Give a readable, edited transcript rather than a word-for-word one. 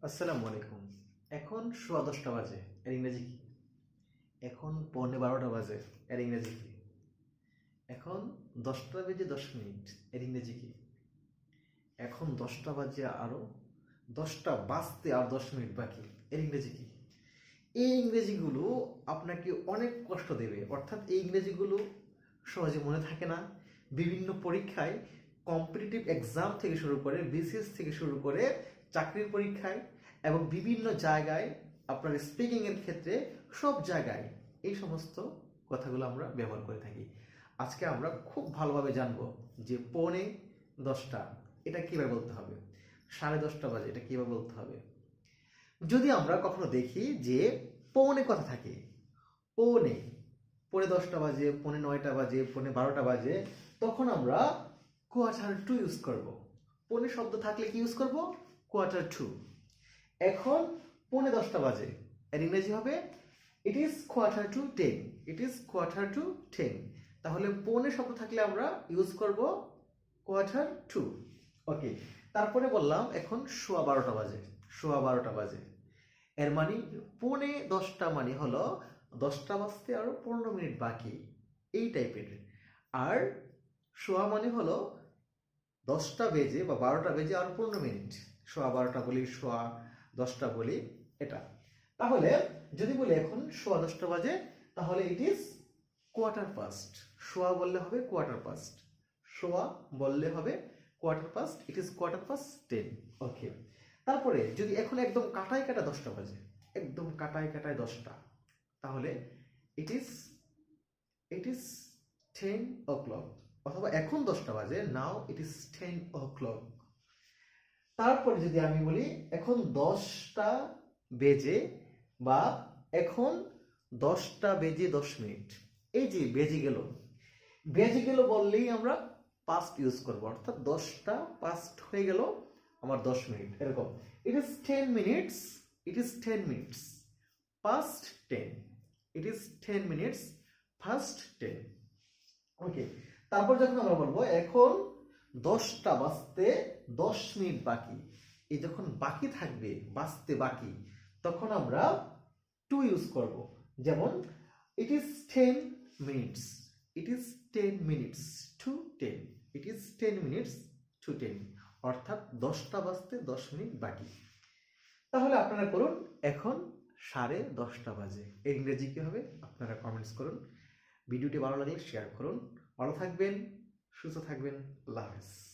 আসসালামু আলাইকুম। এখন সোয়া ১০টা বাজে, এর ইংরেজি কি? এখন পৌনে ১২টা বাজে, এর ইংরেজি কি? এখন ১০টা বেজে ১০ মিনিট, এর ইংরেজি কি? এখন ১০টা বাজে আরও ১০টা বাজতে আর ১০ মিনিট বাকি, এর ইংরেজি কি? এই ইংরেজিগুলো আপনাকে অনেক কষ্ট দেবে, অর্থাৎ এই ইংরেজিগুলো সহজে মনে থাকে না। বিভিন্ন পরীক্ষায় কম্পিটিটিভ এক্সাম থেকে শুরু করে বিসিএস থেকে শুরু করে চাকরির পরীক্ষায় এবং বিভিন্ন জায়গায় আপনার স্পিকিংয়ের ক্ষেত্রে সব জায়গায় এই সমস্ত কথাগুলো আমরা ব্যবহার করে থাকি। আজকে আমরা খুব ভালোভাবে জানবো যে পৌনে ১০টা এটা কীভাবে বলতে হবে, ১০:৩০ বাজে এটা কীভাবে বলতে হবে। যদি আমরা কখনো দেখি যে পৌনে কথা থাকে, পৌনে পৌনে ১০টা বাজে, পৌনে ৯টা বাজে, পৌনে ১২টা বাজে, তখন আমরা কোয়ার্টার টু ইউজ করব। পৌনে শব্দ থাকলে কি ইউজ করব? Quarter to. এখন পৌনে ১০টা বাজে, এর ইংরেজি হবে it is quarter to 10, it is quarter to 10। তাহলে পৌনে শব্দ থাকলে আমরা ইউজ করব কোয়ার্টার টু। ওকে, তারপরে বললাম এখন সোয়া ১২টা বাজে, সোয়া ১২টা বাজে, এর মানে পৌনে ১০টা মানে হলো ১০টা বাজতে আরো ১৫ মিনিট বাকি, এই টাইপের। আর সোয়া মানে হলো ১০টা বেজে বা ১২টা বেজে আরো ১৫ মিনিট, সোয়া ১২টা বলি, সোয়া ১০টা বলি, এটা। তাহলে যদি বলি এখন সোয়া ১০টা বাজে, তাহলে ইট ইজ কোয়ার্টার পাস্ট। সোয়া বললে হবে কোয়ার্টার পাস্ট, সোয়া বললে হবে quarter past, it is quarter past 10। ওকে, তারপরে যদি এখন একদম কাটায় কাটা ১০টা বাজে, একদম কাটায় কাটায় ১০টা, তাহলে ইট ইজ 10 o'clock, অথবা এখন ১০টা বাজে, নাও ইট ইজ 10 o'clock। তারপরে যদি আমি বলি এখন ১০টা বেজে বা এখন ১০টা বেজে ১০ মিনিট, এই যে বেজে গেল, বেজে গেল বললেই আমরা পাস্ট ইউজ করব, অর্থাৎ 10টা পাস্ট হয়ে গেল আমার ১০ মিনিট, এরকম। It is 10 minutes, it is 10 minutes past 10, it is 10 minutes first 10। ওকে, তারপর যখন আমরা বলবো এখন ১০টা বাজতে ১০ মিনিট বাকি, এই যখন বাকি থাকবে, বাজতে বাকি, তখন আমরা টু ইউজ করব। যেমন it is 10 minutes, it is 10 minutes to 10, it is 10 minutes to 10, অর্থাৎ ১০টা বাজতে ১০ মিনিট বাকি। তাহলে আপনারা করুন এখন ১০:৩০ বাজে, এর ইংরেজি কি হবে আপনারা কমেন্টস করুন। ভিডিওটি ভালো লাগলে শেয়ার করুন। ভালো থাকবেন, সুস্থ থাকবেন, আল্লাহ হাফেজ।